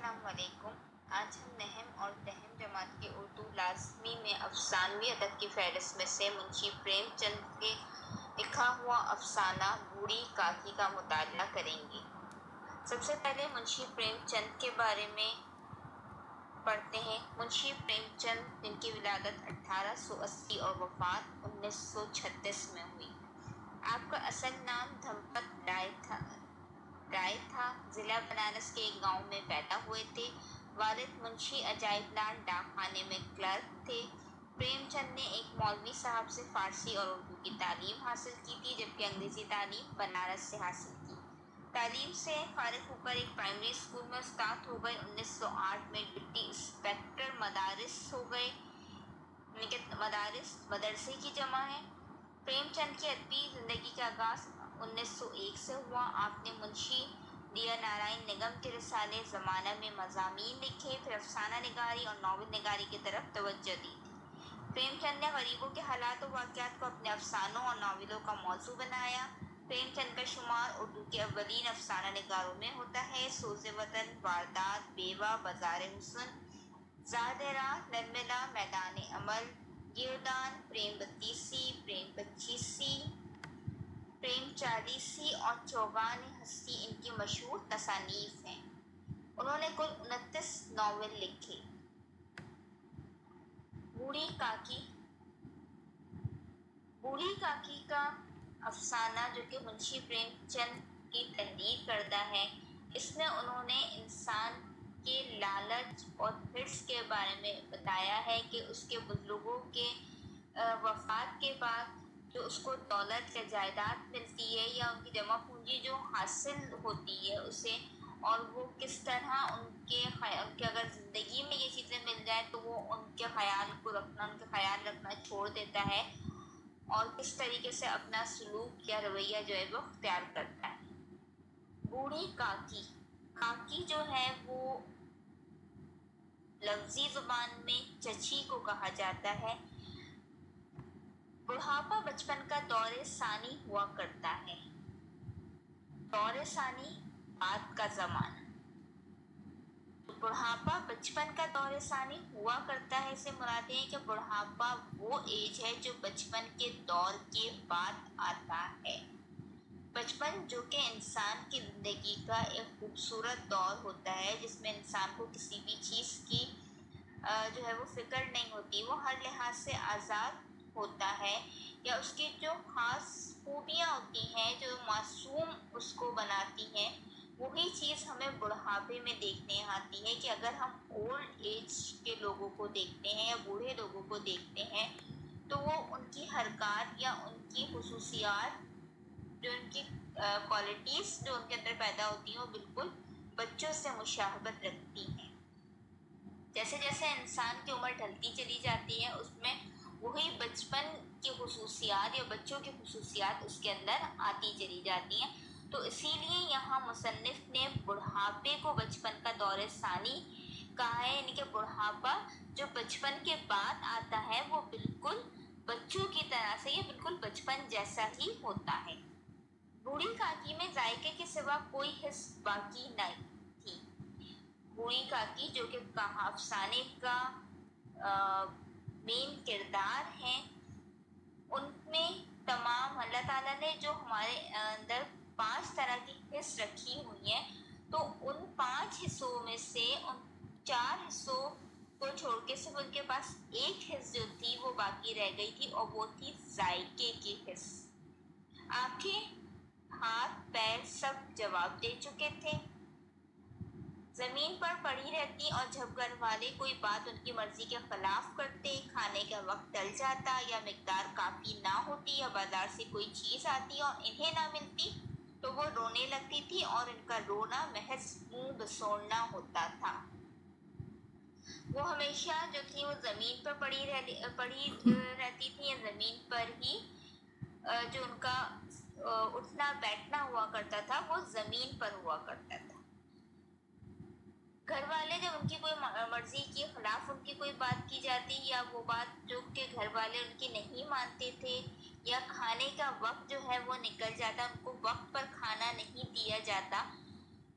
السلام علیکم۔ آج ہم نہم اور دہم جماعت کے اردو لازمی میں افسانوی ادب کی فہرست میں سے منشی پریم چند کے لکھا ہوا افسانہ بوڑھی کاکی کا مطالعہ کریں گے۔ سب سے پہلے منشی پریم چند کے بارے میں پڑھتے ہیں۔ منشی پریم چند جن کی ولادت 1880 اور وفات 1936 میں ہوئی۔ آپ کا اصل نام دھمپت رائے تھا۔ ضلع بنارس کے ایک گاؤں میں پیدا ہوئے تھے۔ والد منشی عجائب لال ڈاک خانے میں کلرک تھے۔ پریم چند نے ایک مولوی صاحب سے فارسی اور اردو کی تعلیم حاصل کی تھی، جبکہ انگریزی تعلیم بنارس سے حاصل کی۔ تعلیم سے فارغ ہو کر ایک پرائمری اسکول میں استاد ہو گئے۔ 1908 میں ڈپٹی انسپکٹر مدارس ہو گئے۔ مدارس مدرسے کی جمع ہے۔ پریم چند کی ادبی زندگی کا آغاز 1901 سے ہوا۔ آپ نے منشی دیا نارائن نگم کے رسالے زمانہ میں مضامین لکھے، پھر افسانہ نگاری اور ناول نگاری کی طرف توجہ دی تھی۔ پریم چند نے غریبوں کے حالات و واقعات کو اپنے افسانوں اور ناولوں کا موضوع بنایا۔ پریم چند کا شمار اردو کے اولین افسانہ نگاروں میں ہوتا ہے۔ سوز وطن، واردات، بیوہ، بازار حسن، زاد راہ، نرملا، میدان عمل، گیودان، پریم بتیسی، پریم پچیسی، پریم چالیسی اور چوگان ہستی ان کی مشہور تصانیف ہیں۔ انہوں نے کل 29 ناول لکھے۔ بوڑھی کاکی کا افسانہ جو کہ منشی پریم چند کی تحریر کردہ ہے، اس میں انہوں نے انسان کے لالچ اور حرص کے بارے میں بتایا ہے کہ اس کے بزرگوں کے وفات کے بعد جو اس کو دولت یا جائیداد ملتی ہے یا ان کی جمع پونجی جو حاصل ہوتی ہے اسے، اور وہ کس طرح ان کے اگر زندگی میں یہ چیزیں مل جائیں تو وہ ان کے خیال رکھنا چھوڑ دیتا ہے، اور کس طریقے سے اپنا سلوک یا رویہ جو ہے وہ اختیار کرتا ہے۔ بوڑھی کاکی جو ہے وہ لفظی زبان میں چچی کو کہا جاتا ہے۔ بڑھاپا بچپن کا دور ثانی ہوا کرتا ہے۔ دور ثانی بعد کا زمانہ۔ بڑھاپا بچپن کا دور ثانی ہوا کرتا ہے سے مراد ہے کہ بڑھاپا وہ ایج ہے جو بچپن کے دور کے بعد آتا ہے۔ بچپن جو کہ انسان کی زندگی کا ایک خوبصورت دور ہوتا ہے، جس میں انسان کو کسی بھی چیز کی جو ہے وہ فکر نہیں ہوتی، وہ ہر لحاظ سے آزاد ہوتا ہے، یا اس کی جو خاص خوبیاں ہوتی ہیں جو معصوم اس کو بناتی ہیں، وہی چیز ہمیں بڑھاپے میں دیکھنے آتی ہے کہ اگر ہم اولڈ ایج کے لوگوں کو دیکھتے ہیں یا بوڑھے لوگوں کو دیکھتے ہیں تو وہ ان کی حرکات یا ان کی خصوصیات جو ان کی کوالٹیز جو ان کے اندر پیدا ہوتی ہیں وہ بالکل بچوں سے مشابہت رکھتی ہیں۔ جیسے جیسے انسان کی عمر ڈھلتی چلی جاتی ہے اس میں وہی بچپن کی خصوصیات یا بچوں کی خصوصیات اس کے اندر آتی چلی جاتی ہیں۔ تو اسی لیے یہاں مصنف نے بڑھاپے کو بچپن کا دور ثانی کہا ہے، یعنی کہ بڑھاپا جو بچپن کے بعد آتا ہے وہ بالکل بچوں کی طرح سے یا بالکل بچپن جیسا ہی ہوتا ہے۔ بوڑھی کاکی میں ذائقے کے سوا کوئی حس باقی نہیں تھی۔ بوڑھی کاکی جو کہ افسانے کا مین کردار ہیں، ان میں تمام اللہ تعالیٰ نے جو ہمارے اندر 5 طرح کی حس رکھی ہوئی ہیں، تو ان 5 حصوں میں سے ان 4 حصوں کو چھوڑ کے صرف ان کے پاس ایک حس جو تھی وہ باقی رہ گئی تھی، اور وہ تھی ذائقے کی حس۔ آنکھیں، ہاتھ، پیر سب جواب دے چکے تھے۔ زمین پر پڑی رہتی اور جب گھر والے کوئی بات ان کی مرضی کے خلاف کرتے، کھانے کا وقت ٹل جاتا یا مقدار کافی نہ ہوتی یا بازار سے کوئی چیز آتی اور انہیں نہ ملتی تو وہ رونے لگتی تھی، اور ان کا رونا محض منہ بسوڑنا ہوتا تھا۔ وہ ہمیشہ جو تھی وہ زمین پر پڑی رہتی تھی، یا زمین پر ہی جو ان کا اٹھنا بیٹھنا ہوا کرتا تھا وہ زمین پر ہوا کرتا تھا۔ گھر والے جب ان کی کوئی مرضی کے خلاف ان کی کوئی بات کی جاتی یا وہ بات جو کہ گھر والے ان کی نہیں مانتے تھے، یا کھانے کا وقت جو ہے وہ نکل جاتا، ان کو وقت پر کھانا نہیں دیا جاتا،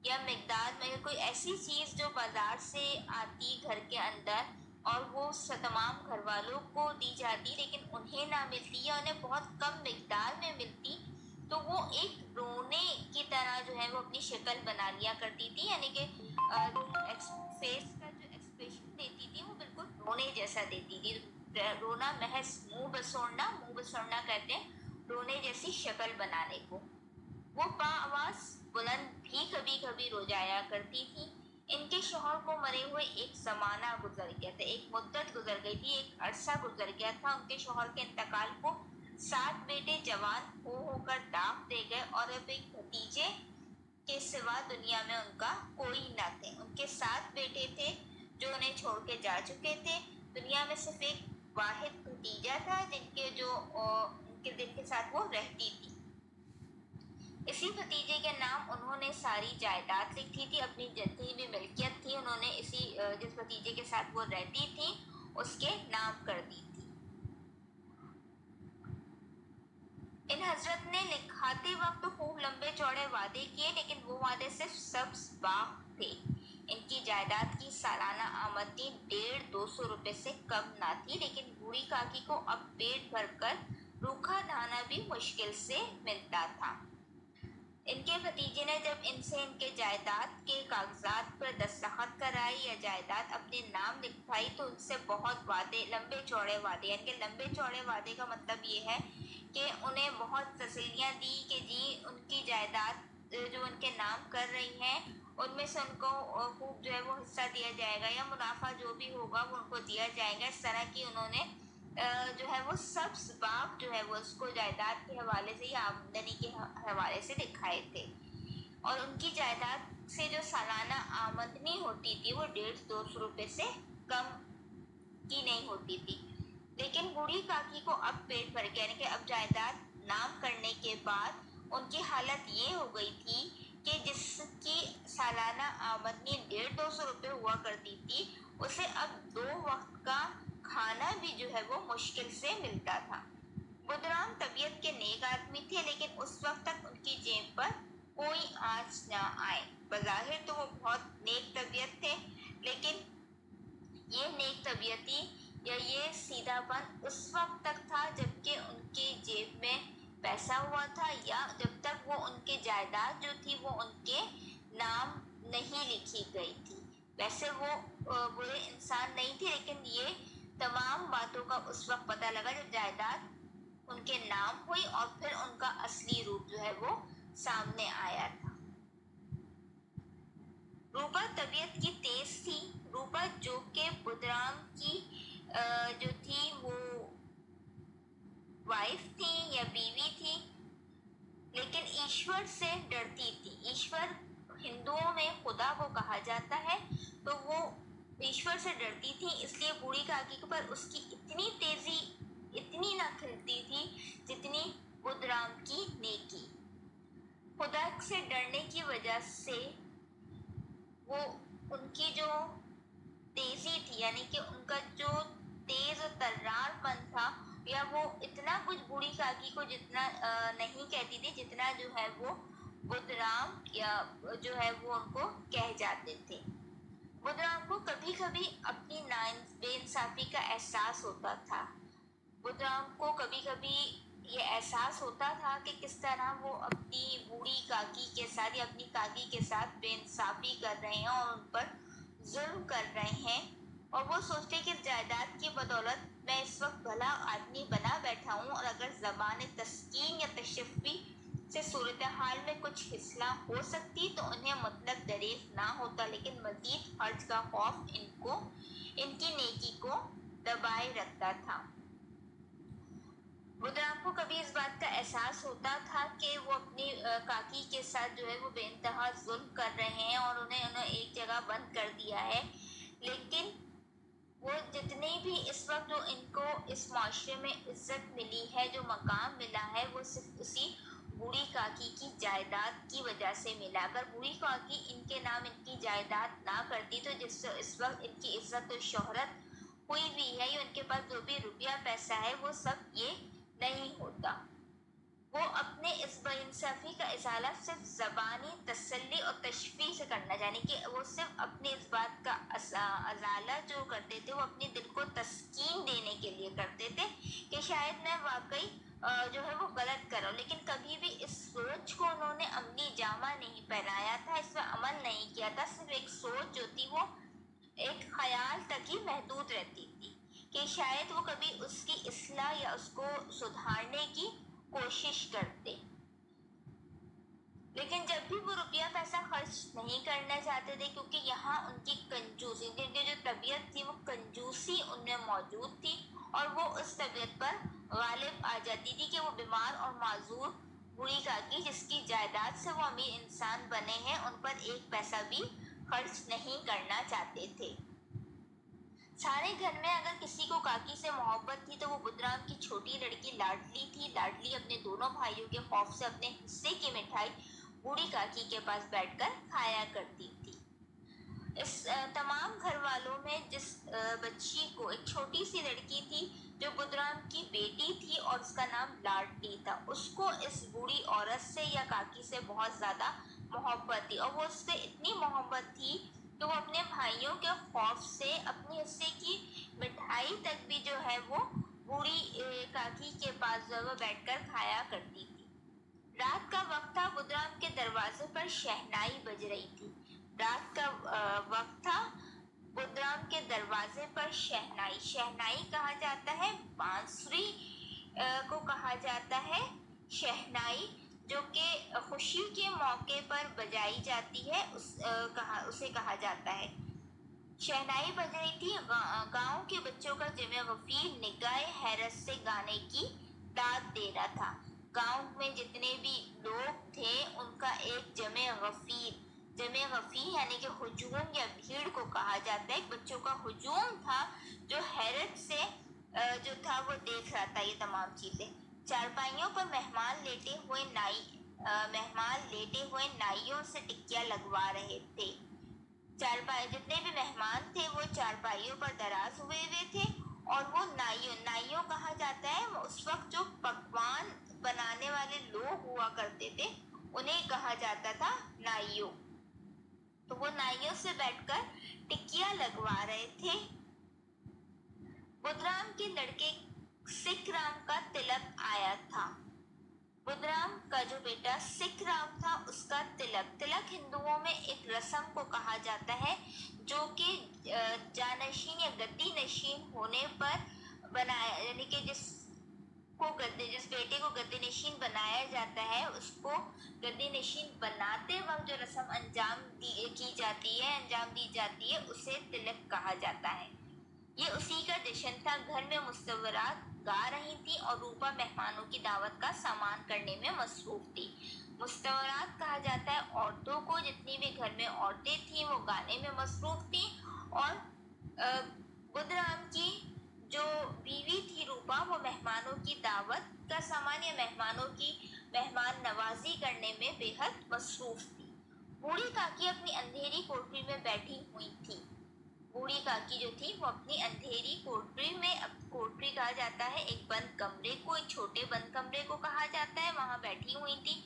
یا مقدار میں کوئی ایسی چیز جو بازار سے آتی گھر کے اندر اور وہ تمام گھر والوں کو دی جاتی لیکن انہیں نہ ملتی یا انہیں بہت کم مقدار میں ملتی تو وہ ایک رونے کی طرح جو ہے وہ اپنی شکل بنا لیا کرتی تھی، یعنی کہ فیس کا جو ایکسپریشن دیتی تھی وہ بالکل رونے جیسا دیتی تھی. رونا محض منہ بسوڑنا کہتے ہیں رونے جیسی شکل بنانے کو. وہ آواز بلند بھی کبھی کبھی رو جایا کرتی تھی. ان کے شوہر کو مرے ہوئے ایک زمانہ گزر گیا تھا، ایک مدت گزر گئی تھی، ایک عرصہ گزر گیا تھا. ان کے شوہر کے انتقال کو 7 بیٹے جوان ہو کر داغ دے گئے اور اب ایک بھتیجے کے سوا دنیا میں ان کا کوئی نہ تھے. ان کے 7 بیٹے تھے جو انہیں چھوڑ کے جا چکے تھے. دنیا میں صرف ایک واحد بھتیجا تھا جن کے ساتھ وہ رہتی تھی. اسی بھتیجے کے نام انہوں نے ساری جائیداد لکھی تھی، اپنی جتنی بھی ملکیت تھی انہوں نے جس بھتیجے کے ساتھ وہ رہتی تھی اس کے نام کر دی تھی. ان حضرت نے لکھاتے وقت تو خوب لمبے چوڑے وعدے کیے لیکن وہ وعدے صرف سبز باغ تھے. ان کی جائیداد کی سالانہ آمدنی 150-200 روپے سے کم نہ تھی لیکن بوڑھی کاکی کو اب پیٹ بھر کر روکھا دھانا بھی مشکل سے ملتا تھا. ان کے بھتیجے نے جب ان سے ان کے جائیداد کے کاغذات پر دستخط کرائی یا جائیداد اپنے نام لکھوائی تو ان سے بہت لمبے چوڑے وعدے، یعنی کہ لمبے چوڑے وعدے کا مطلب یہ ہے کہ انہیں بہت تسلیاں دی کہ جی ان کی جائیداد جو ان کے نام کر رہی ہیں ان میں سے ان کو خوب جو ہے وہ حصہ دیا جائے گا یا منافع جو بھی ہوگا وہ ان کو دیا جائے گا. اس طرح کی انہوں نے جو ہے وہ سبز باغ جو ہے وہ اس کو جائیداد کے حوالے سے یا آمدنی کے حوالے سے دکھائے تھے. اور ان کی جائیداد سے جو سالانہ آمدنی ہوتی تھی وہ 150-200 روپے سے کم کی نہیں ہوتی تھی. لیکن بوڑھی کاکی کو اب پیٹ بھر گیا، یعنی کہ اب جائیداد نام کرنے کے بعد ان کی حالت یہ ہو گئی تھی کہ جس کی سالانہ آمدنی 150-200 روپے ہوا کرتی تھی اسے اب 2 وقت کا کھانا بھی جو ہے وہ مشکل سے ملتا تھا. بدرام طبیعت کے نیک آدمی تھے لیکن اس وقت تک ان کی جیب پر کوئی آنچ نہ آئے. بظاہر تو وہ بہت نیک طبیعت تھے لیکن یہ نیک طبیعتی یا یہ سیدھا پن اس وقت تک تھا جب کہ ان کی جیب میں پیسہ ہوا تھا یا جب تک وہ ان کی جائیداد جو تھی وہ ان کے نام نہیں لکھی گئی تھی. ویسے وہ برے انسان نہیں تھے لیکن یہ تمام باتوں کا اس وقت پتہ لگا جب جائیداد ان کے نام ہوئی اور پھر ان کا اصلی روپ جو ہے وہ سامنے آیا تھا. روپا طبیعت کی تیز تھی. روپا جو کہ بدرام کی جو تھی وہ وائف تھی یا بیوی تھی لیکن ایشور سے ڈرتی تھی. ایشور ہندوؤں میں خدا کو کہا جاتا ہے تو وہ ایشور سے ڈرتی تھی، اس لیے بوڑھی کاکی پر اس کی اتنی تیزی اتنی نہ کھلتی تھی جتنی بدرام کی نیکی. خدا سے ڈرنے کی وجہ سے وہ ان کی جو تیزی تھی یعنی کہ ان کا جو تیز و ترار پن تھا یا وہ اتنا کچھ بوڑھی کاکی کو جتنا نہیں کہتی تھی جتنا جو ہے وہ بدرام یا جو ہے وہ ان کو کہہ جاتے تھے. بدرام کو کبھی کبھی اپنی بے انصافی کا احساس ہوتا تھا. بدرام کو کبھی کبھی یہ احساس ہوتا تھا کہ کس طرح وہ اپنی بوڑھی کاکی کے ساتھ یا اپنی کاکی کے ساتھ بے انصافی کر رہے ہیں اور ان پر ظلم کر رہے ہیں اور وہ سوچتے کہ جائیداد کی بدولت میں اس وقت بھلا آدمی بنا بیٹھا ہوں اور اگر زبان تسکین یا تشفی سے صورتحال میں کچھ اصلاح ہو سکتی تو انہیں مطلب دریغ نہ ہوتا لیکن مزید حرج کا خوف ان کی نیکی کو دبائے رکھتا تھا. بدرام کو کبھی اس بات کا احساس ہوتا تھا کہ وہ اپنی کاکی کے ساتھ جو ہے وہ بے انتہا ظلم کر رہے ہیں اور انہیں ایک جگہ بند کر دیا ہے لیکن وہ جتنے بھی اس وقت جو ان کو اس معاشرے میں عزت ملی ہے جو مقام ملا ہے وہ صرف اسی بوڑھی کاکی کی جائیداد کی وجہ سے ملا. اگر بوڑھی کاکی ان کے نام ان کی جائیداد نہ کرتی تو جس سے اس وقت ان کی عزت و شہرت ہوئی بھی ہے یا ان کے پاس جو بھی روپیہ پیسہ ہے وہ سب یہ نہیں ہوتا. وہ اپنے اس انصافی کا ازالہ صرف زبانی تسلی اور تشفیع سے کرنا، یعنی کہ وہ صرف اپنے اس بات کا ازالہ جو کرتے تھے وہ اپنے دل کو تسکین دینے کے لیے کرتے تھے کہ شاید میں واقعی جو ہے وہ غلط کر رہا ہوں، لیکن کبھی بھی اس سوچ کو انہوں نے عملی جامہ نہیں پہنایا تھا، اس پر عمل نہیں کیا تھا، صرف ایک سوچ جو تھی وہ ایک خیال تک ہی محدود رہتی تھی کہ شاید وہ کبھی اس کی اصلاح یا اس کو سدھارنے کی کوشش کرتے۔ لیکن جب بھی وہ روپیہ پیسہ خرچ نہیں کرنا چاہتے تھے، کیونکہ یہاں ان کی کنجوسی، ان کی جو طبیعت تھی وہ کنجوسی ان میں موجود تھی، اور وہ اس طبیعت پر غالب آ جاتی تھی کہ وہ بیمار اور معذور بوڑھی کاکی جس کی جائیداد سے وہ امیر انسان بنے ہیں ان پر ایک پیسہ بھی خرچ نہیں کرنا چاہتے تھے۔ سارے گھر میں اگر کسی کو کاکی سے محبت تھی تو وہ بدرام کی چھوٹی لڑکی لاڈلی تھی۔ لاڈلی اپنے دونوں بھائیوں کے خوف سے اپنے حصے کی مٹھائی بوڑھی کاکی کے پاس بیٹھ کر کھایا کرتی تھی۔ اس تمام گھر والوں میں جس بچی کو، ایک چھوٹی سی لڑکی تھی جو بدرام کی بیٹی تھی اور اس کا نام لاڈلی تھا، اس کو اس بوڑھی عورت سے یا کاکی سے بہت زیادہ محبت تھی، اور وہ اس سے اتنی محبت تھی کہ وہ اپنے بھائیوں کے خوف سے اپنے حصے کی مٹھائی تک بھی جو ہے وہ بوڑھی کاکی کے پاس جو ہے وہ بیٹھ کر کھایا کرتی تھی۔ رات کا وقت تھا، بدرام کے دروازے پر شہنائی بج رہی تھی۔ رات کا وقت تھا، بدرام کے دروازے پر شہنائی، شہنائی کہا جاتا ہے بانسری کو کہا جاتا ہے شہنائی، جو کہ خوشی کے موقع پر بجائی جاتی ہے، اسے کہا جاتا ہے۔ شہنائی بج رہی تھی، گاؤں کے بچوں کا جمع غفیر نگاہ حیرت سے گانے کی داد دے رہا تھا۔ گاؤں میں جتنے بھی لوگ تھے ان کا ایک جمع غفیر یعنی کہ ہجوم یا بھیڑ کو کہا جاتا ہے، ایک بچوں کا ہجوم تھا جو حیرت سے جو تھا وہ دیکھ رہا تھا یہ تمام چیزیں۔ چارپائیوں پر مہمان لیٹے ہوئے نائیوں سے ٹکیاں لگوا رہے تھے۔ جتنے بھی مہمان تھے وہ چارپائیوں پر دراز ہوئے تھے، اور وہ نائیوں کہا جاتا ہے اس وقت جو پکوان بنانے والے لوگ ہوا کرتے تھے انہیں کہا جاتا تھا نائیوں۔ تو وہ نائیوں سے بیٹھ کر ٹکیاں لگوا رہے تھے۔ بدرام کے لڑکے سکھ رام کا تلک آیا تھا۔ بدرام کا جو بیٹا سکھ رام تھا اس کا تلک ہندوؤں میں ایک رسم کو کہا جاتا ہے جو کہ جانشین یا گدی نشین ہونے پر بنایا، یعنی کہ جس بیٹے کو گدی نشین بنایا جاتا ہے اس کو گدی نشین بناتے وقت جو رسم انجام دی جاتی ہے اسے تلک کہا جاتا ہے۔ یہ اسی کا جشن تھا۔ گھر میں مصورات گا رہی تھی اور روپا مہمانوں کی دعوت کا سامان کرنے میں مصروف تھی۔ مستورات کہا جاتا ہے عورتوں کو، جتنی بھی گھر میں عورتیں تھیں وہ گانے میں مصروف تھیں، اور بدرام کی جو بیوی تھی روپا وہ مہمانوں کی دعوت کا سامان یا مہمان نوازی کرنے میں بے حد مصروف تھی۔ بوڑھی کاکی اپنی اندھیری کوٹری میں بیٹھی ہوئی تھی۔ بوڑھی کاکی جو تھی وہ اپنی اندھیری کوٹری میں، کوٹری کہا جاتا ہے ایک بند کمرے کو، ایک چھوٹے بند کمرے کو کہا جاتا ہے، وہاں بیٹھی ہوئی تھی۔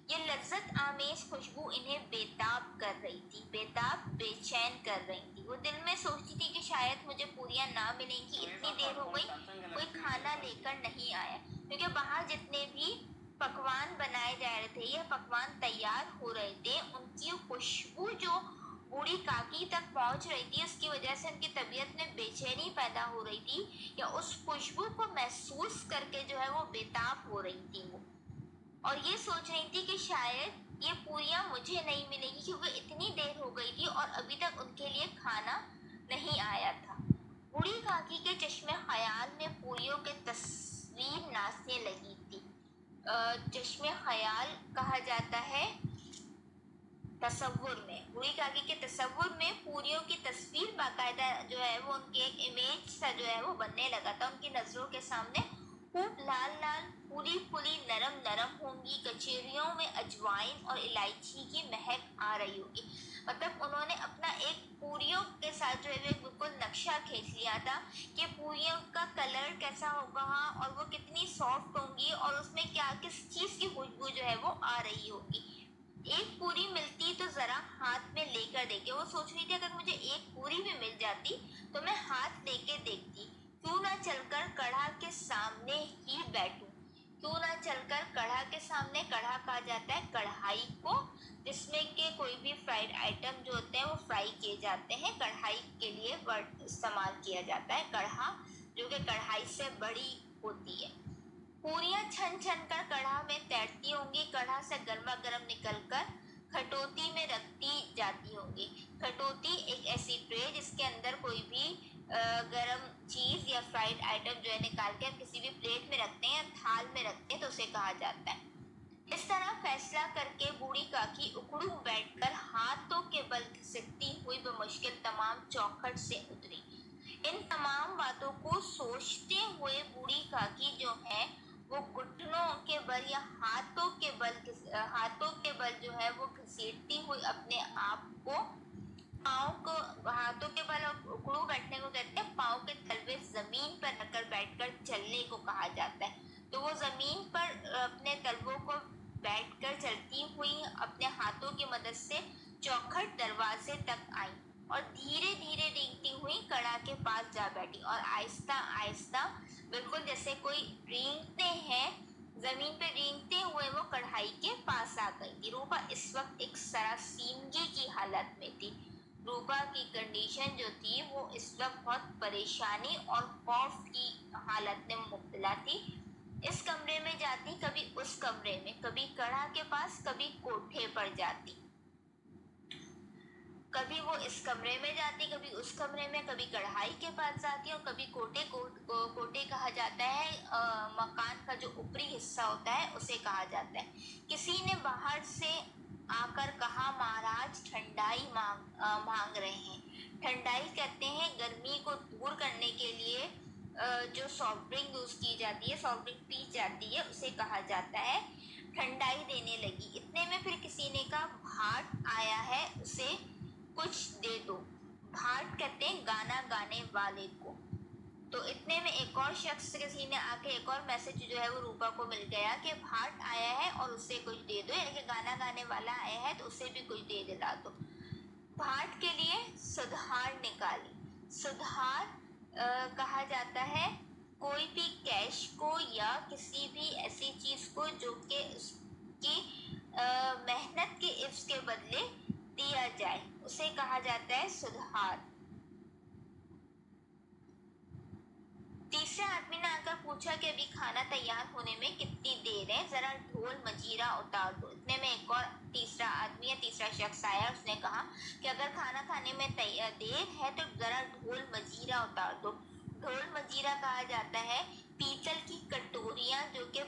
یہ لذت آمیز خوشبو انہیں بےتاب کر رہی تھی، بے چین کر رہی تھی۔ وہ دل میں سوچتی تھی کہ شاید مجھے پوریاں نہ ملیں گی، اتنی دیر ہو گئی کوئی کھانا لے کر نہیں آیا، کیونکہ باہر جتنے بھی پکوان بنائے جا رہے تھے یا پکوان تیار ہو رہے تھے ان کی خوشبو جو بوڑھی کاکی تک پہنچ رہی تھی اس کی وجہ سے ان کی طبیعت میں بے چینی پیدا ہو رہی تھی، یا اس خوشبو کو محسوس کر کے جو ہے وہ بےتاب ہو رہی تھی وہ، اور یہ سوچ رہی تھی کہ شاید یہ پوریاں مجھے نہیں ملیں گی کیونکہ اتنی دیر ہو گئی تھی اور ابھی تک ان کے لیے کھانا نہیں آیا تھا۔ بوڑھی کاکی کے چشمے خیال میں پوریوں کے تصویر ناچنے لگی تھی۔ چشمے خیال کہا جاتا ہے تصور میں، بوڑھی کاکی کے تصور میں پوریوں کی تصویر باقاعدہ جو ہے وہ ان کے ایک امیج سا جو ہے وہ بننے لگا تھا ان کی نظروں کے سامنے۔ خوب لال لال پھولی پھولی نرم نرم ہوں گی، کچیریوں میں اجوائن اور الائچی کی مہک آ رہی ہوگی۔ مطلب انہوں نے اپنا ایک پوریوں کے ساتھ جو ہے بالکل बिल्कुल नक्शा खींच लिया था कि पूरियों का कलर कैसा होगा और वो कितनी सॉफ्ट होंगी और उसमें क्या किस चीज़ की खुशबू जो है वो आ रही होगी। एक पूरी मिलती तो ज़रा हाथ में लेकर देखी। वो सोच रही थी अगर मुझे एक पूरी भी मिल जाती तो मैं हाथ लेके देखती, क्यों ना चलकर कढ़ा के सामने ही बैठूं। क्यों ना चलकर कढ़ा के सामने, कढ़ा कहा जाता है कढ़ाई को जिसमें के कोई भी फ्राइड आइटम जो होते हैं वो फ्राई किए जाते हैं। कढ़ाई के लिए वर्ड इस्तेमाल किया जाता है कढ़ा, जो कि कढ़ाई से बड़ी होती है। पूरियां छन छन कर कढ़ा में तैरती होंगी, कढ़ा से गर्मा गर्म निकल कर खटोती में रखती जाती होंगी। खटोती एक ऐसी ट्रे जिसके अंदर कोई भी गरम चीज़ या फ्राइड आइटम जो है निकाल के हम किसी भी प्लेट में रखते हैं या थाल में रखते हैं तो उसे कहा जाता है। इस तरह फैसला करके बूढ़ी काकी उखड़ू बैठकर हाथों के बल घसीटती हुई बमुश्किल तमाम चौखट से उतरी। इन तमाम बातों को सोचते हुए बूढ़ी काकी जो है वो घुटनों के बल या हाथों के बल जो है वो घसीटती हुई अपने आप को, पाँव को हाथों के बल उखड़ू बैठने को कहते हैं, पाँव के तलवे जमीन पर रखकर बैठकर चलने को कहा जाता है। तो वो जमीन पर अपने तलवों को बैठकर चलती हुई अपने हाथों की मदद से चौखट दरवाजे तक आई और धीरे धीरे रेंगती हुई कड़ा के पास जा बैठी और आहिस्ता आहिस्ता बिल्कुल जैसे कोई रेंगते हैं जमीन पे रेंगते हुए वो कढ़ाई के पास आ गई थी। रूपा इस वक्त एक सरासीमगी की हालत में थी। रूपा की कंडीशन जो थी वो इस वक्त बहुत परेशानी और खौफ की हालत में मुब्तला थी। इस कमरे में जाती, कभी उस कमरे में, कभी कड़ा के पास, कभी कोठे पर जाती। कभी वो इस कमरे में जाती, कभी उस कमरे में, कभी कढ़ाई के पास जाती और कभी कोठे कहा जाता है मकान का जो ऊपरी हिस्सा होता है उसे कहा जाता है। किसी ने बाहर से आकर कहा महाराज ठंडाई मांग रहे हैं। ठंडाई कहते हैं गर्मी को दूर करने के लिए जो सॉफ्ट ड्रिंक यूज की जाती है, सॉफ्ट ड्रिंक पी जाती है उसे कहा जाता है। ठंडाई देने लगी। इतने में फिर किसी ने कहा भाट आया है उसे कुछ दे दो। भाट कहते हैं गाना गाने वाले को। तो इतने में एक और शख्स, किसी ने आके एक और मैसेज जो है वो रूपा को मिल गया कि भाट आया है और उससे कुछ दे दो, यानी कि गाना गाने वाला आया है तो उसे भी कुछ दे दिला दो। भाट के लिए सुधार निकाली। सुधार कहा जाता है कोई भी कैश को या किसी भी ऐसी चीज को जो कि उसकी मेहनत के इफ्स के बदले दिया जाए उसे कहा जाता है सुधार। तीसरे आदमी ने आकर पूछा कि अभी खाना तैयार होने में कितनी देर है, जरा ढोल मजीरा उतार दो। इतने में एक और तीसरा आदमी या तीसरा शख्स आया, उसने कहा कि अगर खाना खाने में देर है तो जरा ढोल मजीरा उतार दो। ढोल मजीरा कहा जाता है पीतल की कटोरियां जो कि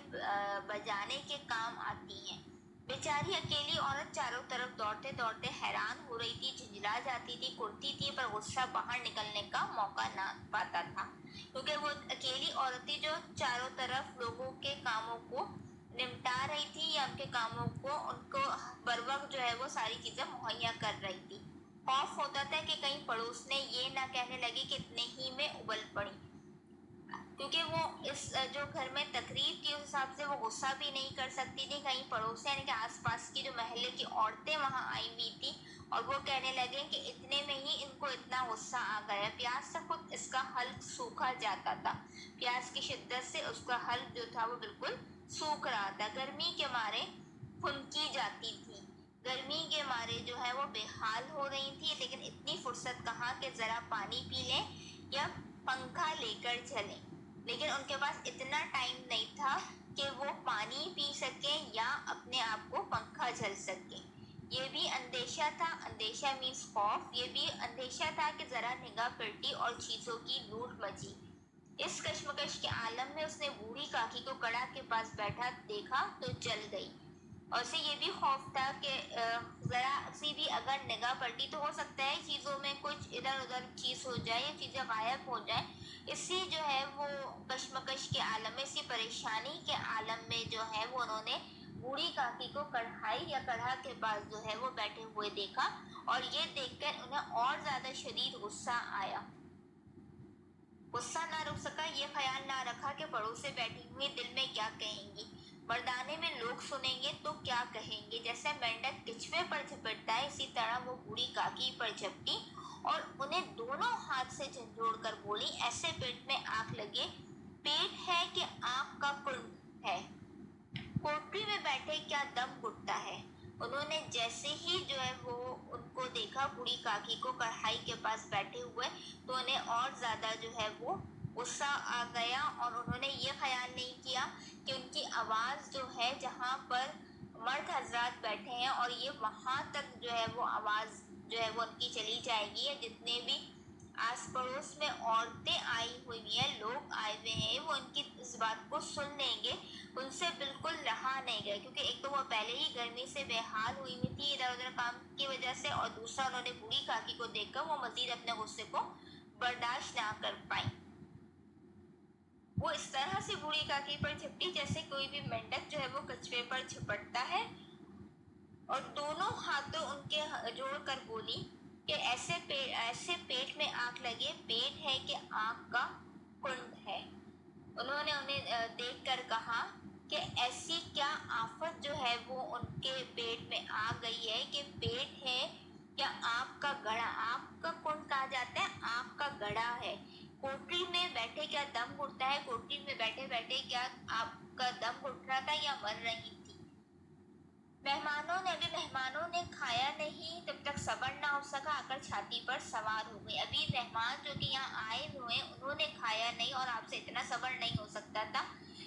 बजाने के काम आती हैं। बेचारी अकेली औरत चारों तरफ दौड़ते दौड़ते हैरान हो रही थी, झुंझला जाती थी, कुर्ती थी, पर गुस्सा बाहर निकलने का मौका ना पाता था क्योंकि वो अकेली औरत थी जो चारों तरफ लोगों के कामों को निपटा रही थी या उनके कामों को उनको बर वक्त जो है वो सारी चीजें मुहैया कर रही थी। खौफ होता था कि कहीं पड़ोस ने ये ना कहने लगी कि इतने ही में उबल पड़ी, क्योंकि वो इस जो घर में तकरीब की उस हिसाब से वो गुस्सा भी नहीं कर सकती थी। कहीं पड़ोस यानी कि आसपास की जो महल्ले की औरतें वहां आई हुई थी और वो कहने लगे कि इतने में ही इनको इतना गुस्सा आ गया। प्याज से खुद इसका हल्क सूखा जाता था, प्याज की शिद्दत से उसका हल्क जो था वो बिल्कुल सूख रहा था। गर्मी के मारे फुनकी जाती थी, गर्मी के मारे जो है वो बेहाल हो रही थी, लेकिन इतनी फुर्सत कहाँ कि जरा पानी पी लें या पंखा लेकर चलें। लेकिन उनके पास इतना टाइम नहीं था कि वो पानी पी सकें या अपने आप को पंखा झल सकें। ये भी अंदेशा था, अंदेशा मीन्स खौफ। ये भी अंदेशा था कि जरा निगाह पलटी और चीजों की लूट मची। इस कश्मकश के आलम में उसने बूढ़ी काकी को कड़ा के पास बैठा देखा तो जल गई। और उसे ये भी खौफ था कि जरा सी भी अगर निगाह पलटी तो हो सकता है चीज़ों में कुछ इधर उधर चीज़ हो जाए या चीज़ें गायब हो जाए। इसी जो है वो कश्मकश के आलम में, इसी परेशानी के आलम में जो है वो उन्होंने बूढ़ी काकी को कढ़ाई या कढ़ा के पास जो है वो बैठे हुए देखा और ये देखकर उन्हें और ज़्यादा शदीद गुस्सा आया। गुस्सा ना रुक सका, ये ख्याल ना रखा कि पड़ोस से बैठी हुई दिल में क्या कहेंगी, मर्दाने में लोग सुनेंगे तो क्या कहेंगे। जैसे मेंढक किचवे पर झपटता है, इसी तरह वो बूढ़ी काकी पर झपटी और उन्हें दोनों हाथ से झंझोड़ कर बोली, ऐसे पेट में आग लगे, पेट है कि आग का कुंड है, कोठरी में बैठे क्या दम घुटता है। उन्होंने जैसे ही जो है वो उनको देखा बूढ़ी काकी को कढ़ाई के पास बैठे हुए, तो उन्हें और ज्यादा जो है वो गुस्सा आ गया और उन्होंने ये ख्याल नहीं किया कि उनकी आवाज जो है जहाँ पर मर्द हजरात बैठे हैं और ये वहां तक जो है वो आवाज जो है वो उनकी चली जाएगी, या जितने भी आस पड़ोस में औरतें आई हुई हैं, लोग आए हुए हैं, वो उनकी इस बात को सुन लेंगे। उनसे बिल्कुल रहा नहीं गया, क्योंकि एक तो वो पहले ही गर्मी से बेहाल हुई हुई थी इधर उधर काम की वजह से, और दूसरा उन्होंने बूढ़ी काकी को देखकर वो मजीद अपने गुस्से को बर्दाश्त ना कर पाई। वो इस तरह से बूढ़ी काकी पर झपटी जैसे कोई भी मेंढक जो है वो कछुए पर झपटता है, और दोनों हाथों उनके जोड़कर बोली कि ऐसे पेट में आग लगे, पेट है कि आग का कुंड है। उन्होंने उन्हें देखकर कहा कि ऐसी क्या आफत जो है वो उनके पेट में आ गई है कि पेट है क्या आग का गड़ा, आग का कुंड कहा जाता है, आग का गड़ा है। कोठरी में बैठे क्या दम घुटता है, कोठरी में बैठे बैठे क्या आपका दम घुट रहा था या मर रही थी। मेहमानों ने खाया नहीं, तब तक सब्र ना हो सका, आकर छाती पर सवार हो गई। अभी मेहमान जो कि यहाँ आए हुए उन्होंने खाया नहीं, और आपसे इतना सब्र नहीं हो सकता था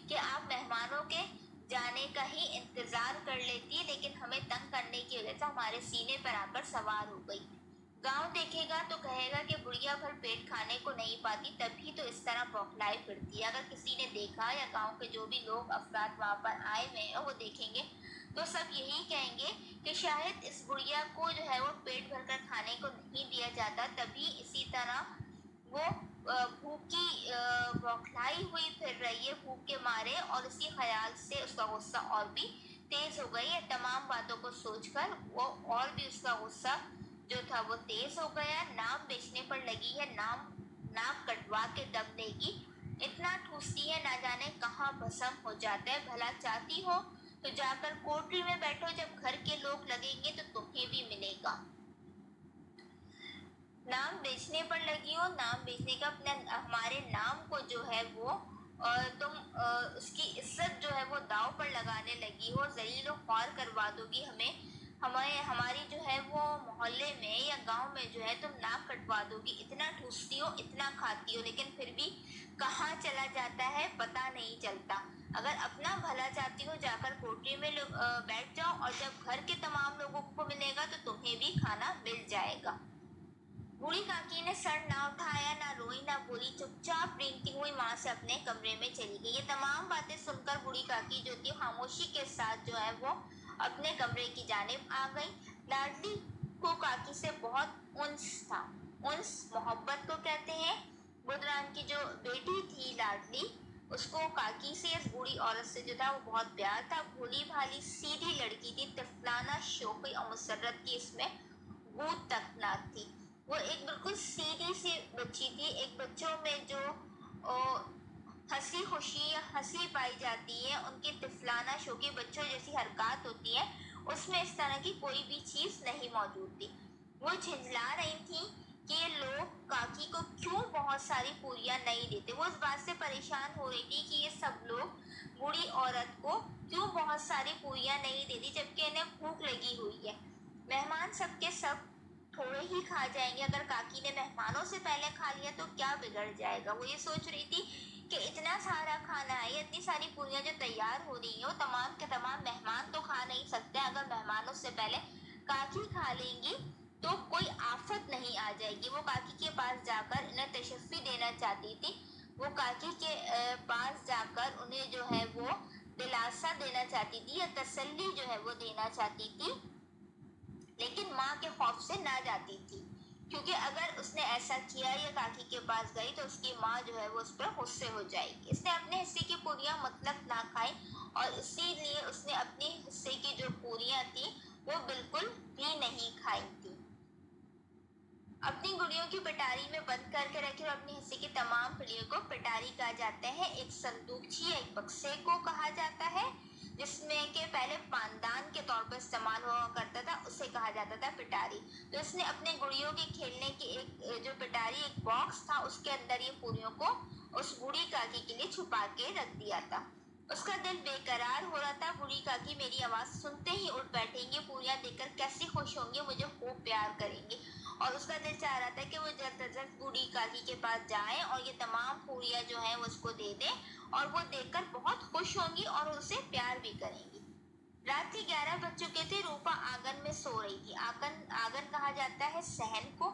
कि आप मेहमानों के जाने का ही इंतजार कर लेती, लेकिन हमें तंग करने की वजह से हमारे सीने पर आकर सवार हो गई। गांव देखेगा तो कहेगा कि बुढ़िया भर पेट खाने को नहीं पाती, तभी तो इस तरह बौखलाई फिरती है। अगर किसी ने देखा या गांव के जो भी लोग अफराद वहां पर आए हुए हैं वो देखेंगे तो सब यही कहेंगे कि शायद इस बुढ़िया को जो है वो पेट भरकर खाने को नहीं दिया जाता, तभी इसी तरह वो भूखी बौखलाई हुई फिर रही है भूख के मारे, और इसी ख्याल से उसका गुस्सा और भी तेज हो गई है। तमाम बातों को सोचकर वो और भी उसका गुस्सा जो था वो तेज हो गया। नाम बेचने पर लगी है, नाक कटवा के दम देगी, इतना ठूसती है ना जाने कहाँ भस्म हो जाता है। भला चाहती हो तो जाकर कोठरी में बैठो, जब घर के लोग लगेंगे तो तुम्हें भी मिलेगा। नाम बेचने पर लगी हो, नाम बेचने का अपने हमारे नाम को जो है वो तुम उसकी इज्जत जो है वो दाव पर लगाने लगी हो, जलील व ख्वार करवा दोगी हमें, हमारी जो है वो मोहल्ले में या गांव में जो है तुम नाक कटवा दोगी। इतना ठूसती हो, इतना खाती हो, लेकिन फिर भी कहाँ चला जाता है पता नहीं चलता। अगर अपना भला चाहती हो जाकर कोठरी में बैठ जाओ, और जब घर के तमाम लोगों को मिलेगा तो तुम्हें भी खाना मिल जाएगा। बूढ़ी काकी ने सर ना उठाया, ना रोई, ना बोली, चुपचाप रेंगती हुई वहां से अपने कमरे में चली गई। ये तमाम बातें सुनकर बूढ़ी काकी जो थी खामोशी के साथ जो है वो अपने कमरे की जानिब आ गई। लाडली को काकी से बहुत उन्स था, उन्स मोहब्बत को कहते हैं। बुधरान की जो बेटी थी लाडली, उसको काकी से, इस बूढ़ी औरत से जो था वो बहुत प्यार था। भोली भाली सीधी लड़की थी, तिफलाना शोखी और मुसर्रत की इसमें गूद तक ना थी। वो एक बिल्कुल सीधी सी बच्ची थी। एक बच्चों में जो हंसी खुशी या हंसी पाई जाती है, उनकी तिफलाना शौकी बच्चों जैसी हरकत होती है, उसमें इस तरह की कोई भी चीज नहीं मौजूद थी। वो झिझला रही थी कि ये लोग काकी को क्यों बहुत सारी पूरियां नहीं देते। वो इस बात से परेशान हो रही थी कि ये सब लोग बूढ़ी औरत को क्यों बहुत सारी पूरियां नहीं देती, जबकि इन्हें भूख लगी हुई है। मेहमान सबके सब थोड़े ही खा जाएंगे, अगर काकी ने मेहमानों से पहले खा लिया तो क्या बिगड़ जाएगा। वो ये सोच रही थी कि इतना सारा खाना है, इतनी सारी पूरियां जो तैयार हो रही है वो तमाम के तमाम मेहमान तो खा नहीं सकते। अगर मेहमानों से पहले काकी खा लेंगी तो कोई आफत नहीं आ जाएगी। वो काकी के पास जाकर इन्हें तशफ़ी देना चाहती थी। वो काकी के पास जाकर उन्हें जो है वो दिलासा देना चाहती थी या तसल्ली जो है वो देना चाहती थी, लेकिन माँ के खौफ से ना जाती थी, क्योंकि अगर उसने ऐसा किया या काकी के पास गई तो उसकी माँ जो है वो उस पर गुस्से हो जाएगी। इसने अपने हिस्से की पूरियां मतलब ना खाई, और इसीलिए उसने अपने हिस्से की जो पूरियां थी वो बिल्कुल भी नहीं खाई थी। अपनी गुड़ियों की पिटारी में बंद करके रखे और अपनी हिस्से की तमाम फलियों को पिटारी कहा जाता है। एक संदूकची या एक बक्से को कहा जाता है जिसमें के पहले पानदान के तौर पर इस्तेमाल हुआ करता था, उसे कहा जाता था पिटारी। तो इसने अपने गुड़ियों के खेलने की एक जो पिटारी एक बॉक्स था उसके अंदर ये पूरियों को उस बूढ़ी काकी के लिए छुपा के रख दिया था। उसका दिल बेकरार हो रहा था। बूढ़ी काकी मेरी आवाज सुनते ही उठ बैठेंगे, पूरियां देखकर कैसे खुश होंगे, मुझे खूब प्यार करेंगे। और उसका दिल चाह रहा था कि वो जल्द से जल्द बूढ़ी काकी के पास जाए और ये तमाम पूरियां जो हैं वो उसको दे दे और वो देखकर बहुत खुश होंगी और उसे प्यार भी करेंगी। रात के 11 बज चुके थे। रूपा आंगन में सो रही थी। आंगन कहा जाता है सहन को।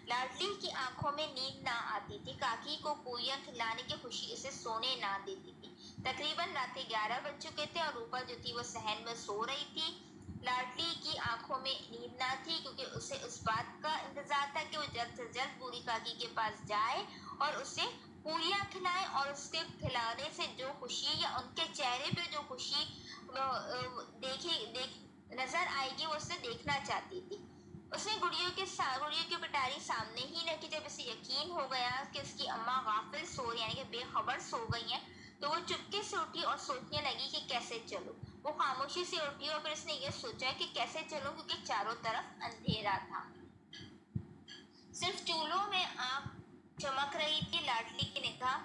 लाडली की आंखों में नींद ना आती थी। काकी को पूरियां खिलाने की खुशी उसे सोने ना देती थी। तकरीबन रात के 11 बज चुके थे और रूपा जो थी वो सहन में सो रही थी। लाडली की आंखों में नींद ना थी क्योंकि उसे उस बात का इंतजार था कि वो जल्द से जल्द बूढ़ी काकी के पास जाए और उसे पूरियां खिलाए और उसके खिलाने से जो खुशी या उनके चेहरे पे जो खुशी नजर आएगी वो उसे देखना चाहती थी। उसने गुड़ियों की पिटारी सामने ही रखी। जब उसे यकीन हो गया कि उसकी अम्मा गाफिल सो यानी कि बेखबर सो गई हैं, तो वो चुपके से उठी और सोचने लगी कि कैसे चलूं। वो खामोशी से उठी और फिर उसने ये सोचा कि कैसे चलूं क्योंकि चारों तरफ अंधेरा था। सिर्फ चूल्हों में आग चमक रही थी। लाडली की निगाह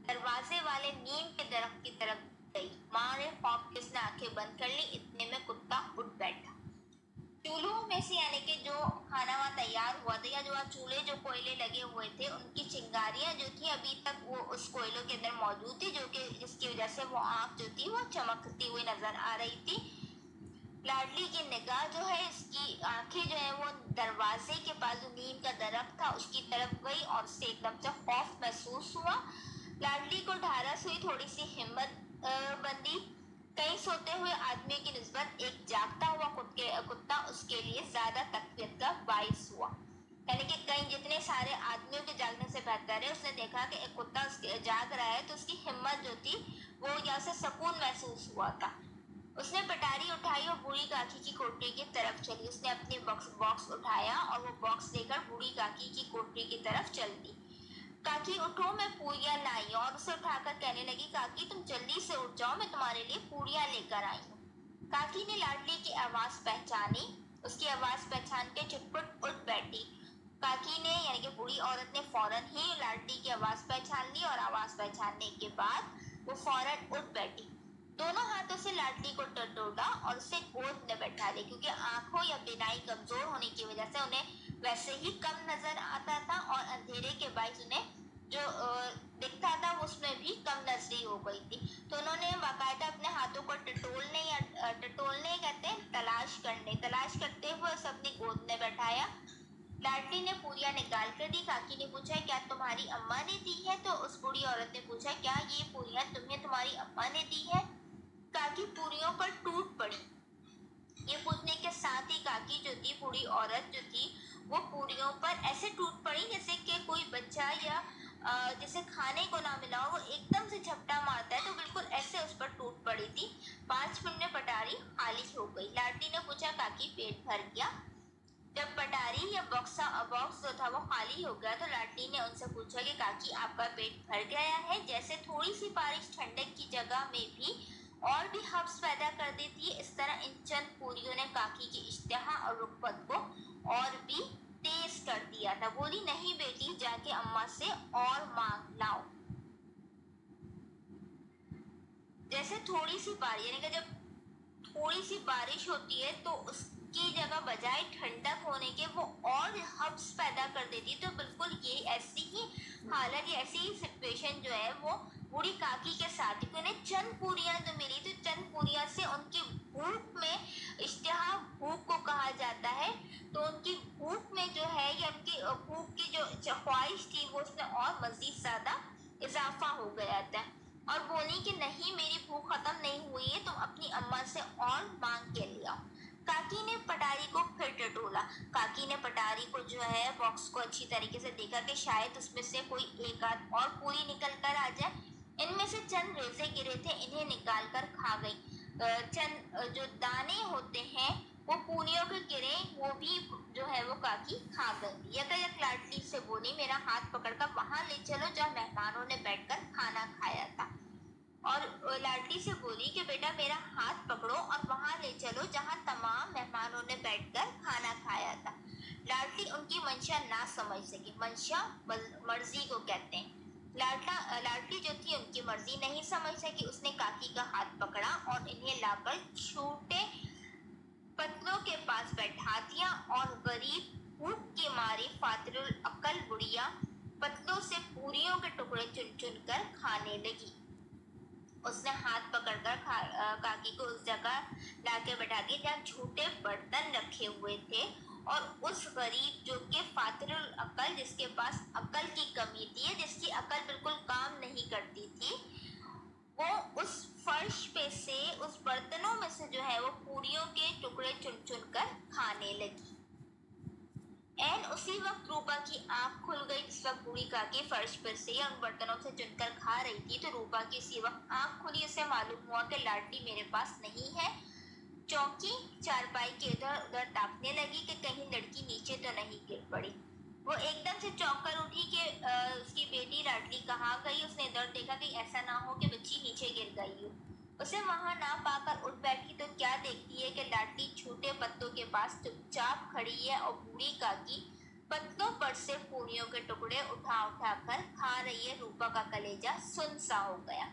दरवाजे वाले नीम के दरख्त की तरफ गई। माँ ने खौफ के उसने आंखें बंद कर ली। इतने में कुत्ता उठ बैठा। चूल्हों में से यानी कि जो खाना वहाँ तैयार हुआ था या जो वहाँ चूल्हे जो कोयले लगे हुए थे उनकी चिंगारियां जो थी अभी तक वो उस कोयलों के अंदर मौजूद थी, जो कि जिसकी वजह से वो आग जो थी वो चमकती हुई नजर आ रही थी। लाडली की निगाह जो है इसकी आंखें जो है वो दरवाजे के पास जो नीम का दरख्त था उसकी तरफ गई और उससे एकदम से खौफ महसूस हुआ। लाडली को ढारस हुई, थोड़ी सी हिम्मत बंदी। कई सोते हुए आदमी की निस्बत एक जागता हुआ कुत्ता उसके लिए ज्यादा तकलीफ का बाइस हुआ। यानी कि कई जितने सारे आदमियों के जागने से बेहतर है। उसने देखा कि एक कुत्ता उसके जाग रहा है तो उसकी हिम्मत जो थी वो या उसे सुकून महसूस हुआ था। उसने पिटारी उठाई और बूढ़ी काकी की कोठरी की तरफ चली। उसने अपने बॉक्स उठाया और वो बॉक्स लेकर बूढ़ी काकी की कोठरी की तरफ चल दी। काकी उठो, मैं पूरियां लाई और उसे उठाकर कहने लगी, काकी तुम जल्दी से उठ जाओ, मैं तुम्हारे लिए पूरियां लेकर आई हूँ। काकी ने लाडली की आवाज पहचानी। उसकी आवाज पहचान के चुटपुट उठ बैठी। काकी ने यानी कि बूढ़ी औरत ने फौरन ही लाडली की आवाज पहचान ली और आवाज पहचानने के बाद वो फौरन उठ बैठी। दोनों हाथों से लाडली को टटोला और उसे गोद में बैठा लिया क्योंकि आंखों या बिनाई कमजोर होने की वजह से उन्हें वैसे ही कम नजर आता था और अंधेरे के बायस उन्हें जो दिखता था उसमें भी कम नजरी हो गई थी। तो उन्होंने बाकायदा अपने हाथों को टटोलने कहते हैं तलाश करते हुए उसे अपनी गोद में बैठाया। लाडली ने पूरियां निकाल कर दी। काकी ने पूछा, क्या तुम्हारी अम्मा ने दी है? तो उस बूढ़ी औरत ने पूछा, क्या ये पूरियां तुम्हें तुम्हारी अम्मा ने दी है? काकी पूरियों पर टूट पड़ी। ये पूछने के साथ ही काकी जो थी, बूढ़ी औरत जो थी, वो पूरियों पर ऐसे टूट पड़ी जैसे कि कोई बच्चा या जैसे खाने को ना मिला हो वो एकदम से झपटा मारता है, तो बिल्कुल ऐसे उस पर टूट पड़ी थी। 5 मिनट में पटारी खाली हो गई। लाडली ने पूछा, काकी पेट भर गया? जब पटारी या बॉक्स जो था वो खाली हो गया तो लाडली ने उनसे पूछा कि काकी आपका पेट भर गया है? जैसे थोड़ी सी बारिश ठंडक की जगह में भी और भी हब्स पैदा कर देती है, इस तरह इन चंद पूरियों ने काकी की इश्तिहा और रुग़बत को और भी तेज कर दिया था। बोली, नहीं बेटी, जाके अम्मा से और मांग लाओ। जैसे थोड़ी सी बारिश यानी कि जब थोड़ी सी बारिश होती है तो उसकी जगह बजाय ठंडक होने के वो और हब्स पैदा कर देती है। तो बिल्कुल ये ऐसी ही हालत या ऐसी ही सिचुएशन जो है वो बूढ़ी काकी के साथ ही। उन्हें चंद पूरियां जो मिली तो चंद पूरियां से उनकी भूख में, इश्तिहा भूख को कहा जाता है, तो उनकी भूख में जो है या उनकी भूख की जो ख्वाहिश थी वो उसमें और मजीद ज्यादा इजाफा हो गया था और बोली कि नहीं, मेरी भूख खत्म नहीं हुई है, तुम अपनी अम्मा से और मांग के ले आओ। काकी ने पटारी को फिर टटोला। काकी ने पटारी को जो है बॉक्स को अच्छी तरीके से देखा कि शायद उसमें से कोई एक आध और पूरी निकल कर आ जाए। इनमें से चंद रेजे गिरे थे, इन्हें निकाल कर खा गई। चंद जो दाने होते हैं वो पूनियों के गिरे वो भी जो है वो काकी खा गई। यकायक लाडली से बोली, मेरा हाथ पकड़कर वहां ले चलो जहाँ मेहमानों ने बैठकर खाना खाया था। और लाडली से बोली कि बेटा मेरा हाथ पकड़ो और वहां ले चलो जहाँ तमाम मेहमानों ने बैठकर खाना खाया था। लाडली उनकी मंशा ना समझ सकी। मंशा मर्जी को कहते हैं। लाडली जो थी उनकी मर्जी नहीं समझ सकी। उसने काकी का हाथ पकड़ा और इन्हें लाकर छोटे पत्तों के पास बैठा दिया और गरीब भूख की मारी फातिरुल अकल बुढ़िया पत्तों से पूरियों के टुकड़े चुन चुन कर खाने लगी। उसने हाथ पकड़कर काकी को उस जगह लाके बैठा दिया जहाँ झूठे बर्तन रखे हुए थे और उस गरीब जो कि फातिरुल अकल, जिसके पास अकल की कमी थी, जिसकी अकल बिल्कुल काम नहीं करती थी, वो उस फर्श पे से उस बर्तनों में से जो है वो पूरियों के टुकड़े चुन चुन कर खाने लगी। एन उसी वक्त रूपा की आंख खुल गई। जिस वक्त बूढ़ी काकी फर्श पर से उन बर्तनों से चुनकर खा रही थी तो रूपा की उसी वक्त आंख खुली। उसे मालूम हुआ कि लाडली मेरे पास नहीं है। चौकी चारपाई के इधर उधर ताकने लगी कि कहीं लड़की नीचे तो नहीं गिर पड़ी। वो एकदम से चौंक कर उठी कि उसकी बेटी लाडली कहाँ गई। उसने इधर देखा कि ऐसा ना हो कि बच्ची नीचे गिर गई हो। उसे वहां ना पाकर उठ बैठी तो क्या देखती है कि लाडली छोटे पत्तों के पास चुपचाप खड़ी है और बूढ़ी काकी पत्तों पर से पूरियों के टुकड़े उठा उठा कर खा रही है। रूपा का कलेजा सुन सा हो गया।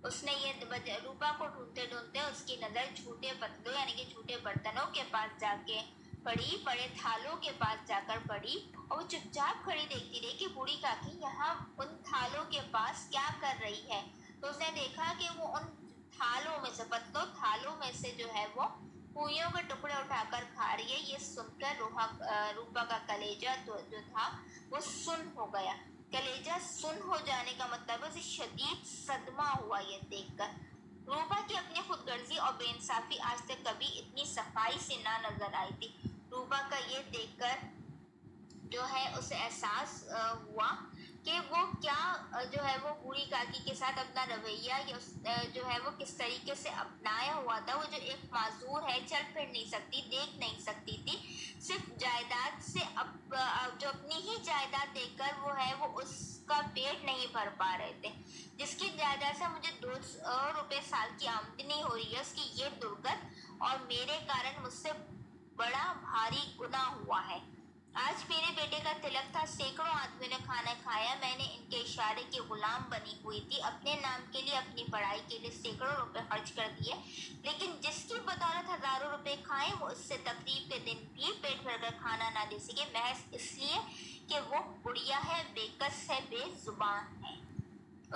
उसने ये रूपा को ढूंढते ढूंढते उसकी नजर झूठे पत्तों यानी कि झूठे बर्तनों के पास जाके पड़ी, बड़े थालों के पास जाकर पड़ी और वो चुपचाप खड़ी देखती रही कि बूढ़ी काकी यहाँ उन थालों के पास क्या कर रही है। तो उसने देखा कि वो उन थालों में से पत्तों थालों में से जो है वो पूरियों के टुकड़े उठाकर खा रही है। ये सुनकर रूपा का कलेजा जो था वो सुन हो गया। कलेजा सुन हो जाने का मतलब उसे शदीद सदमा हुआ ये देखकर। रूपा की अपनी खुदगर्जी और बेइंसाफी आज तक कभी इतनी सफाई से ना नजर आई थी। रूपा का ये देखकर जो है उसे एहसास हुआ कि वो क्या जो है वो बूढ़ी काकी के साथ अपना रवैया या जो है वो किस तरीके से अपनाया हुआ था। वो जो एक माजूर है, चल फिर नहीं सकती, देख नहीं सकती थी, सिर्फ जायदाद से जो अपनी ही जायदाद देखकर वो है वो उसका पेट नहीं भर पा रहे थे। जिसकी जायदाद से मुझे 200 रुपए साल की आमदनी हो रही है, उसकी ये दुर्गत और मेरे कारण मुझसे बड़ा भारी गुनाह हुआ है। आज मेरे बेटे का तिलक था। सैकड़ों आदमियों ने खाना खाया। मैंने इनके इशारे की गुलाम बनी हुई थी। अपने नाम के लिए, अपनी पढ़ाई के लिए सैकड़ों रुपए खर्च कर दिए, लेकिन जिसकी बदौलत हजारों रुपए खाए वो उससे तकरीब के दिन भी पेट भरकर खाना ना दे सके, महज इसलिए कि वो बुढ़िया है, बेकस है, बेजुबान है।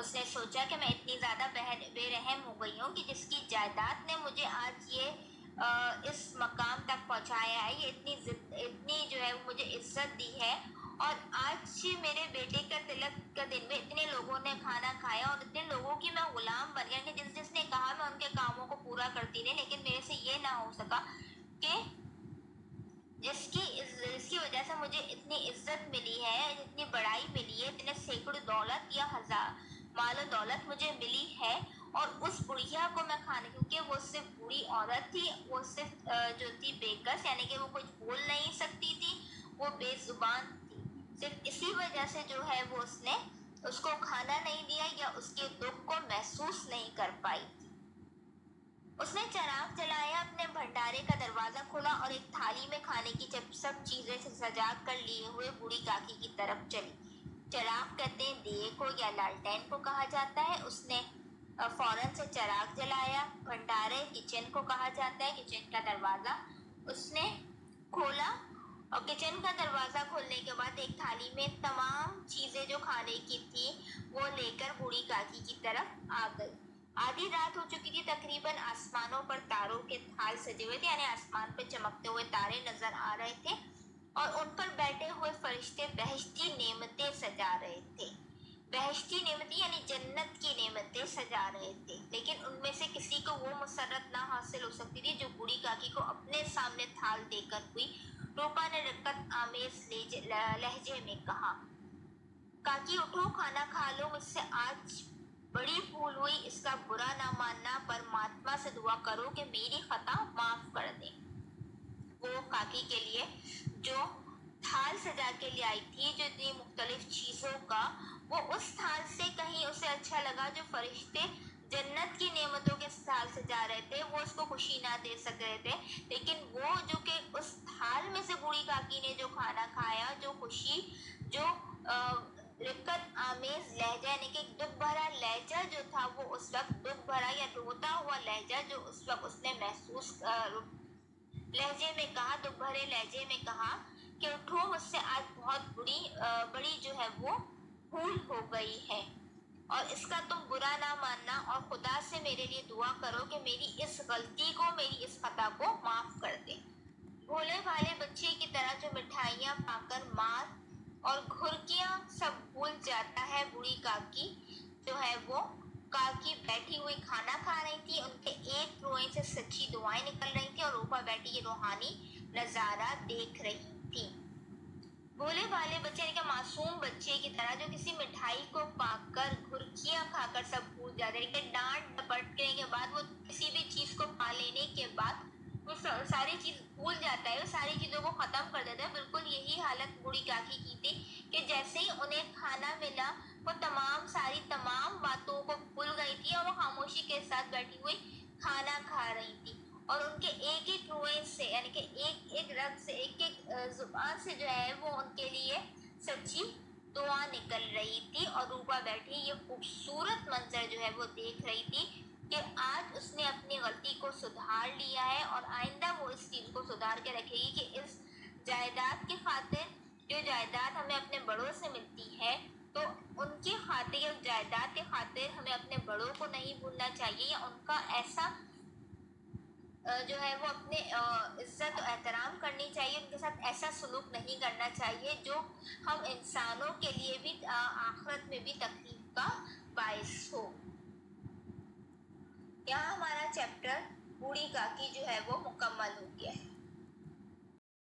उसने सोचा कि मैं इतनी ज्यादा बेरहम हो गई हूँ कि जिसकी जायदाद ने मुझे आज ये इस मकाम तक पहुंचाया है, ये इतनी जो है मुझे इज्जत दी है, और आज मेरे बेटे का तिलक का दिन में इतने लोगों ने खाना खाया और इतने लोगों की मैं गुलाम बन गया कि जिसने कहा मैं उनके कामों को पूरा करती रही, लेकिन मेरे से ये ना हो सका कि जिसकी वजह से मुझे इतनी इज्जत मिली है, इतनी बड़ाई मिली है, इतने सैकड़ों दौलत या हजार मालो दौलत मुझे मिली है, और उस बुढ़िया को मैं खाने, क्योंकि वो सिर्फ बूढ़ी औरत थी, वो सिर्फ जो थी बेकस यानी कि वो कुछ बोल नहीं सकती थी, वो बेजुबान थी, सिर्फ इसी वजह से जो है वो उसने उसको खाना नहीं दिया या उसके दुख को महसूस नहीं कर पाई। उसने चिराग जलाया, अपने भंडारे का दरवाजा खोला और एक थाली में खाने की सब चीजें से सजा कर लिए हुए बूढ़ी काकी की तरफ चली। चिराग कहते हैं दिए को या लालटेन को कहा जाता है। उसने फौरन से चिराग जलाया। भंडारे किचन को कहा जाता है, किचन का दरवाजा उसने खोला और किचन का दरवाजा खोलने के बाद एक थाली में तमाम चीजें जो खाने की थी वो लेकर बूढ़ी काकी की तरफ आ गई। आधी रात हो चुकी थी तकरीबन। आसमानों पर तारों के थाल सजे हुए थे, यानी आसमान पर चमकते हुए तारे नजर आ रहे थे और उन पर बैठे हुए फरिश्ते बहश्ती नेमतें सजा रहे थे। बहश्ती नेमतें यानी जन्नत की नेमतें सजा रहे थे, लेकिन उनमें से किसी को वो मुसर्रत ना हासिल हो सकती थी जो बूढ़ी काकी को अपने सामने थाल देकर हुई। रूपा ने रकत आमेज लहजे में कहा, काकी उठो, खाना खा लो, मुझसे आज बड़ी भूल हुई, इसका बुरा ना मानना, परमात्मा से दुआ करो कि मेरी खता माफ कर दे। سجا کے لے آئی تھی جو اتنی مختلف چیزوں کا، وہ اس تھال سے کہیں اسے اچھا لگا جو فرشتے جنت کی نعمتوں کے تھال سے جا رہے تھے، وہ اس کو خوشی نہ دے سک رہے تھے، لیکن وہ جو کہ اس تھال میں سے بوڑھی کاکی نے جو کھانا کھایا، جو خوشی، جو رقت آمیز لہجہ، یعنی کہ دکھ بھرا لہجہ جو تھا، وہ اس وقت دکھ بھرا یا روتا ہوا لہجہ جو اس وقت اس نے محسوس لہجے میں کہا، دکھ بھرے لہجے میں کہا کہ اٹھو، مجھ سے آج بہت بڑی جو ہے وہ بھول ہو گئی ہے، اور اس کا تم برا نہ ماننا، اور خدا سے میرے لیے دعا کرو کہ میری اس غلطی کو، میری اس خطا کو معاف کر دے۔ بھولے بھالے بچے کی طرح جو مٹھائیاں پا کر مار اور گھرکیاں سب بھول جاتا ہے، بوڑھی کاکی جو ہے وہ کاکی بیٹھی ہوئی کھانا کھا رہی تھی، ان کے ایک روئیں سے سچی دعائیں نکل رہی تھی، اور اوپر بیٹھی یہ روحانی نظارہ دیکھ رہی تھی۔ بھولے بھالے بچے یعنی کہ معصوم بچے کی طرح جو کسی مٹھائی کو پا کر گھرکیاں کھا کر سب بھول جاتے ہیں، یعنی کہ ڈانٹ ڈپٹنے کے بعد، وہ کسی بھی چیز کو پا لینے کے بعد وہ ساری چیز بھول جاتا ہے، وہ ساری چیزوں کو ختم کر دیتا ہے۔ بالکل یہی حالت بوڑھی کاکی کی تھی کہ جیسے ہی انہیں کھانا ملا، وہ ساری تمام باتوں کو بھول گئی تھی، اور وہ خاموشی کے ساتھ بیٹھی ہوئی کھانا کھا رہی تھی، اور ان کے ایک ایک روئے سے، یعنی کہ ایک ایک رگ سے، ایک ایک زبان سے جو ہے وہ ان کے لیے سچی دعا نکل رہی تھی، اور روپا بیٹھی یہ خوبصورت منظر جو ہے وہ دیکھ رہی تھی کہ آج اس نے اپنی غلطی کو سدھار لیا ہے، اور آئندہ وہ اس چیز کو سدھار کے رکھے گی کہ اس جائیداد کی خاطر، جو جائیداد ہمیں اپنے بڑوں سے ملتی ہے، تو ان کی خاطر یا جائیداد کی خاطر ہمیں اپنے بڑوں کو نہیں بھولنا چاہیے، یا ان کا ایسا جو ہے وہ اپنے عزت و احترام کرنی چاہیے، ان کے ساتھ ایسا سلوک نہیں کرنا چاہیے جو ہم انسانوں کے لیے بھی آخرت میں بھی تکلیف کا باعث ہو۔ یہاں ہمارا چیپٹر بوڑھی کاکی جو ہے وہ